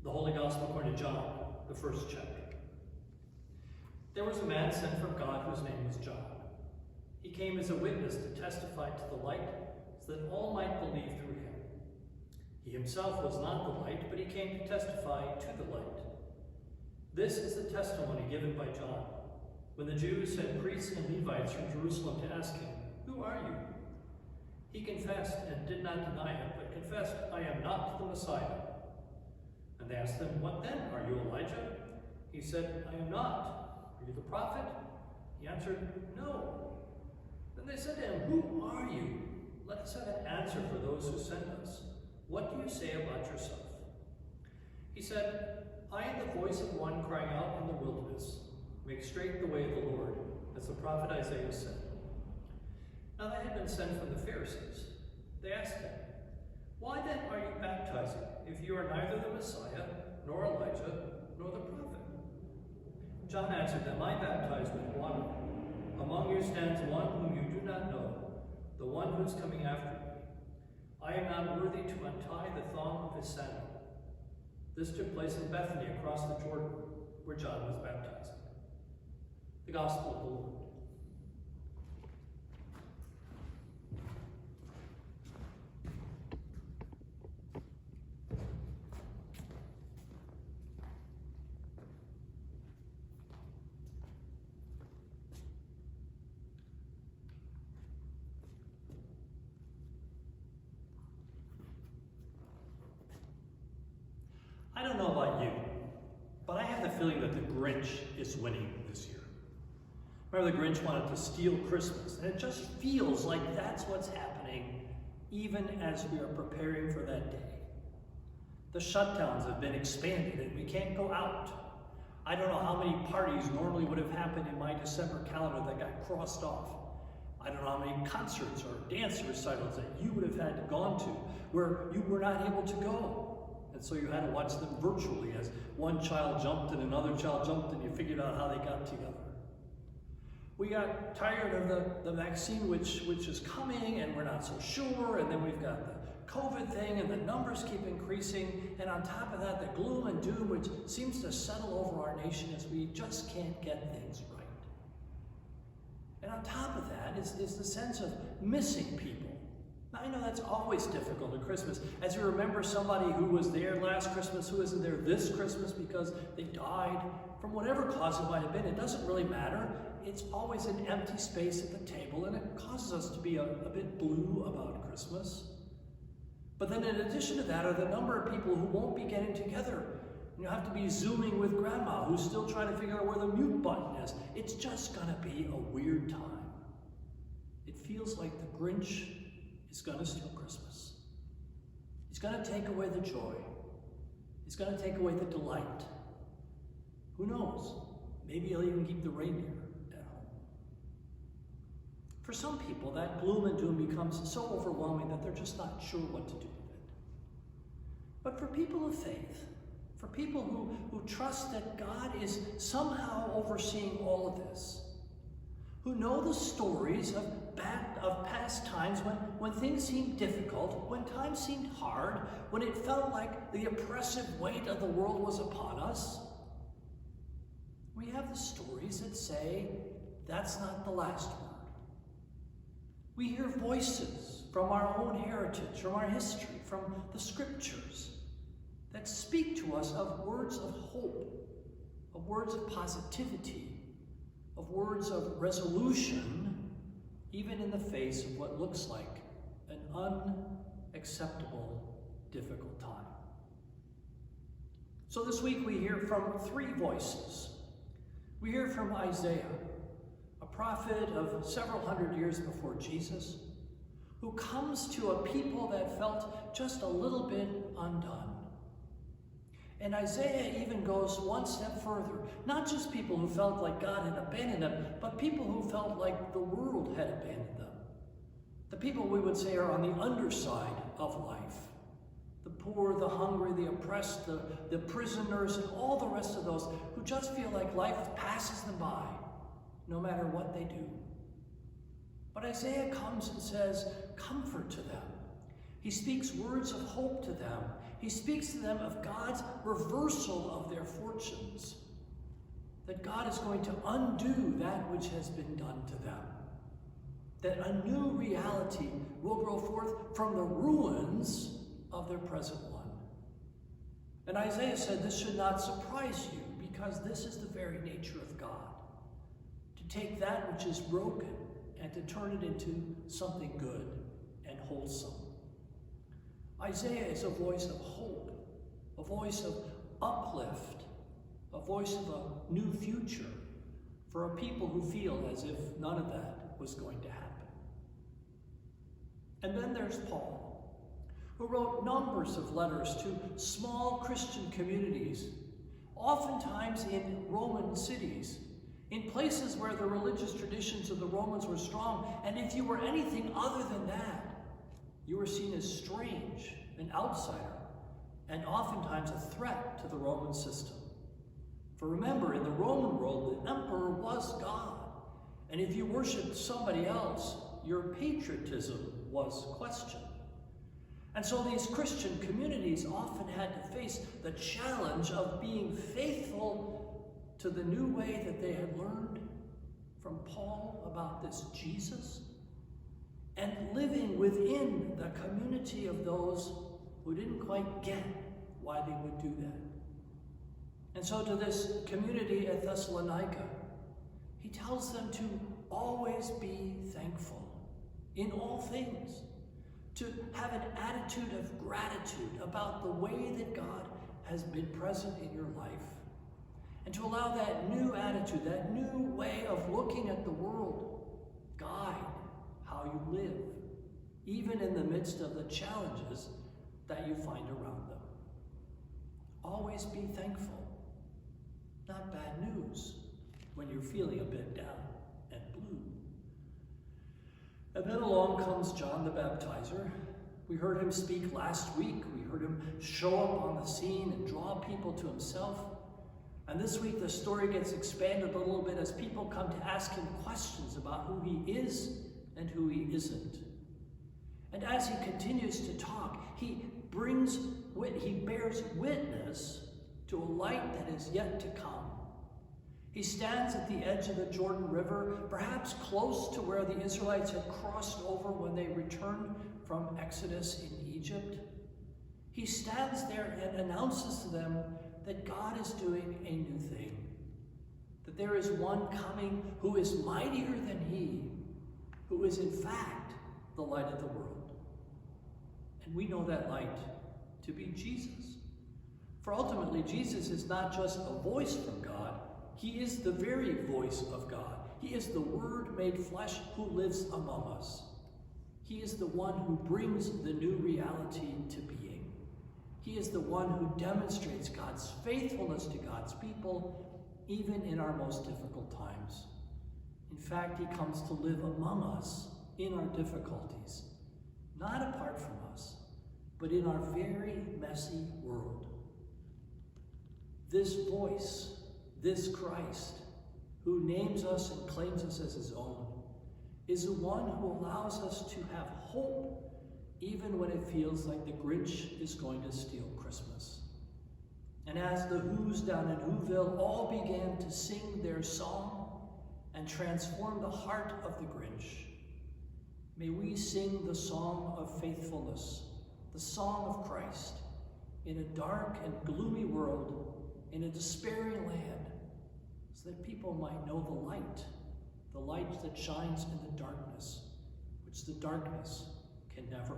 The Holy Gospel according to John, the first chapter. There was a man sent from God whose name was John. He came as a witness to testify to the light, so that all might believe through him. He himself was not the light, but he came to testify to the light. This is the testimony given by John, when the Jews sent priests and Levites from Jerusalem to ask him, "Who are you?" He confessed and did not deny it, but confessed, "I am not the Messiah." And they asked him, "What then? Are you Elijah?" He said, "I am not." "Are you the prophet?" He answered, "No." Then they said to him, "Who are you? Let us have an answer for those who sent us. What do you say about yourself?" He said, "I am the voice of one crying out in the wilderness, 'Make straight the way of the Lord,' as the prophet Isaiah said." Now they had been sent from the Pharisees. They asked him, "Why then are you baptizing, if you are neither the Messiah, nor Elijah, nor the prophet?" John answered them, "I baptize with water. Among you stands one whom you do not know, the one who is coming after me. I am not worthy to untie the thong of his sandal." This took place in Bethany across the Jordan, where John was baptizing. The Gospel of the Lord. I don't know about you, but I have the feeling that the Grinch is winning this year. Remember, the Grinch wanted to steal Christmas, and it just feels like that's what's happening even as we are preparing for that day. The shutdowns have been expanded and we can't go out. I don't know how many parties normally would have happened in my December calendar that got crossed off. I don't know how many concerts or dance recitals that you would have had to gone to where you were not able to go. And so you had to watch them virtually as one child jumped and another child jumped and you figured out how they got together. We got tired of the vaccine which is coming and we're not so sure, and then we've got the COVID thing and the numbers keep increasing, and on top of that the gloom and doom which seems to settle over our nation as we just can't get things right. And on top of that is the sense of missing people. Now, I know that's always difficult at Christmas, as you remember somebody who was there last Christmas who isn't there this Christmas because they died from whatever cause it might have been. It doesn't really matter. It's always an empty space at the table, and it causes us to be a bit blue about Christmas. But then in addition to that are the number of people who won't be getting together. You have to be Zooming with grandma who's still trying to figure out where the mute button is. It's just going to be a weird time. It feels like the Grinch is going to steal Christmas. He's going to take away the joy. He's going to take away the delight. Who knows? Maybe he'll even keep the reindeer at home. For some people, that gloom and doom becomes so overwhelming that they're just not sure what to do with it. But for people of faith, for people who trust that God is somehow overseeing all of this, who know the stories of past times when things seemed difficult, when times seemed hard, when it felt like the oppressive weight of the world was upon us, we have the stories that say that's not the last word. We hear voices from our own heritage, from our history, from the scriptures that speak to us of words of hope, of words of positivity, of words of resolution, even in the face of what looks like an unacceptable, difficult time. So this week we hear from three voices. We hear from Isaiah, a prophet of several hundred years before Jesus, who comes to a people that felt just a little bit undone. And Isaiah even goes one step further. Not just people who felt like God had abandoned them, but people who felt like the world had abandoned them. The people we would say are on the underside of life. The poor, the hungry, the oppressed, the prisoners, and all the rest of those who just feel like life passes them by, no matter what they do. But Isaiah comes and says comfort to them. He speaks words of hope to them. he speaks to them of God's reversal of their fortunes. That God is going to undo that which has been done to them. That a new reality will grow forth from the ruins of their present one. And Isaiah said this should not surprise you, because this is the very nature of God. To take that which is broken and to turn it into something good and wholesome. Isaiah is a voice of hope, a voice of uplift, a voice of a new future for a people who feel as if none of that was going to happen. And then there's Paul, who wrote numbers of letters to small Christian communities, oftentimes in Roman cities, in places where the religious traditions of the Romans were strong, and if you were anything other than that, you were seen as strange, an outsider, and oftentimes a threat to the Roman system. For remember, in the Roman world, the emperor was God, and if you worshipped somebody else, your patriotism was questioned. And so these Christian communities often had to face the challenge of being faithful to the new way that they had learned from Paul about this Jesus, and living within the community of those who didn't quite get why they would do that. And so to this community at Thessalonica, he tells them to always be thankful in all things, to have an attitude of gratitude about the way that God has been present in your life, and to allow that new attitude, that new way of looking at the world, guide how you live, even in the midst of the challenges that you find around them. Always be thankful. Not bad news when you're feeling a bit down and blue. And then along comes John the Baptizer. We heard him speak last week. We heard him show up on the scene and draw people to himself. And this week the story gets expanded a little bit as people come to ask him questions about who he is and who he isn't. And as he continues to talk, he bears witness to a light that is yet to come. He stands at the edge of the Jordan River, perhaps close to where the Israelites had crossed over when they returned from Exodus in Egypt. He stands there and announces to them that God is doing a new thing, that there is one coming who is mightier than he, who is in fact the light of the world. And we know that light to be Jesus. For ultimately, Jesus is not just a voice from God, he is the very voice of God. He is the Word made flesh who lives among us. He is the one who brings the new reality to being. He is the one who demonstrates God's faithfulness to God's people, even in our most difficult times. In fact, he comes to live among us in our difficulties, not apart from us, but in our very messy world. This voice, this Christ, who names us and claims us as his own, is the one who allows us to have hope even when it feels like the Grinch is going to steal Christmas. And as the Who's down in Whoville all began to sing their song and transform the heart of the Grinch, may we sing the song of faithfulness, the song of Christ, in a dark and gloomy world, in a despairing land, so that people might know the light that shines in the darkness, which the darkness can never